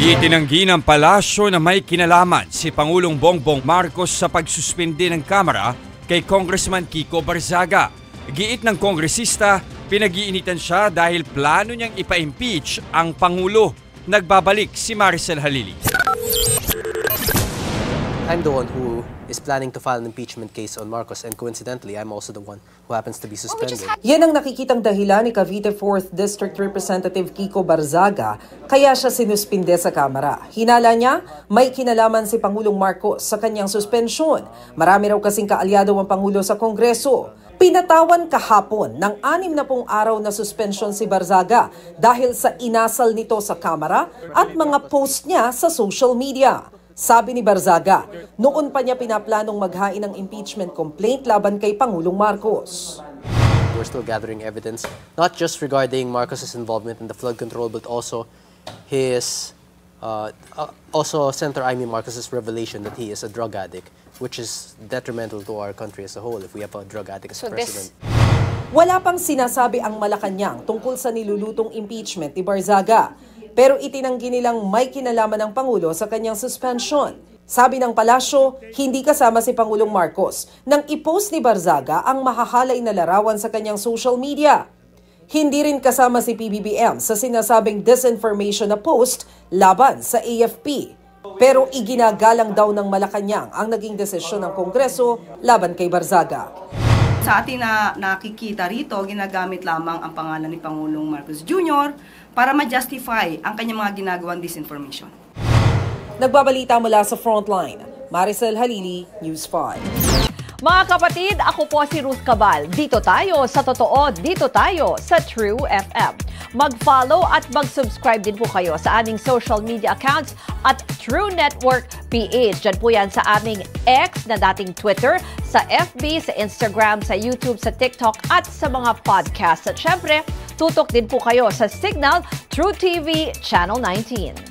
Itinanggi ng palasyo na may kinalaman si Pangulong Bongbong Marcos sa pagsuspende ng Kamara kay Congressman Kiko Barzaga. Giit ng kongresista, pinag-iinitan siya dahil plano niyang ipa-impeach ang Pangulo. Nagbabalik si Maricel Halili. I'm the one who is planning to file an impeachment case on Marcos, and coincidentally, I'm also the one who happens to be suspended. Yan ang nakikitang dahilan ni Cavite 4th District Representative Kiko Barzaga, kaya siya sinuspinde sa Kamara. Hinala niya, may kinalaman si Pangulong Marcos sa kanyang suspensyon. Marami raw kasing kaalyado ang Pangulo sa Kongreso. Pinatawan kahapon ng 60 araw na suspensyon si Barzaga dahil sa inasal nito sa Kamara at mga post niya sa social media. Sabi ni Barzaga, noon pa niya pinaplanong maghain ng impeachment complaint laban kay Pangulong Marcos. We're still gathering evidence, not just regarding Marcos's involvement in the flood control, but also his, Senator Amy Marcos's revelation that he is a drug addict, which is detrimental to our country as a whole if we have a drug addict as president. Wala pang sinasabi ang Malacanang tungkol sa nilulutong impeachment ni Barzaga. Pero itinanggi nilang may kinalaman ng Pangulo sa kanyang suspension. Sabi ng palasyo, hindi kasama si Pangulong Marcos nang i-post ni Barzaga ang mahahalay na larawan sa kanyang social media. Hindi rin kasama si PBBM sa sinasabing disinformation na post laban sa AFP. Pero iginagalang daw ng Malacanang ang naging desisyon ng Kongreso laban kay Barzaga. Sa atin na nakikita rito, ginagamit lamang ang pangalan ni Pangulong Marcos Jr. para ma-justify ang kanyang mga ginagawang disinformation. Nagbabalita mula sa Frontline, Maricel Halili, News 5. Mga kapatid, ako po si Ruth Cabal. Dito tayo sa totoo, dito tayo sa True FM. Mag-follow at mag-subscribe din po kayo sa aming social media accounts at True Network PH. Diyan po yan sa aming X na dating Twitter, sa FB, sa Instagram, sa YouTube, sa TikTok at sa mga podcasts. At syempre, tutok din po kayo sa Signal True TV Channel 19.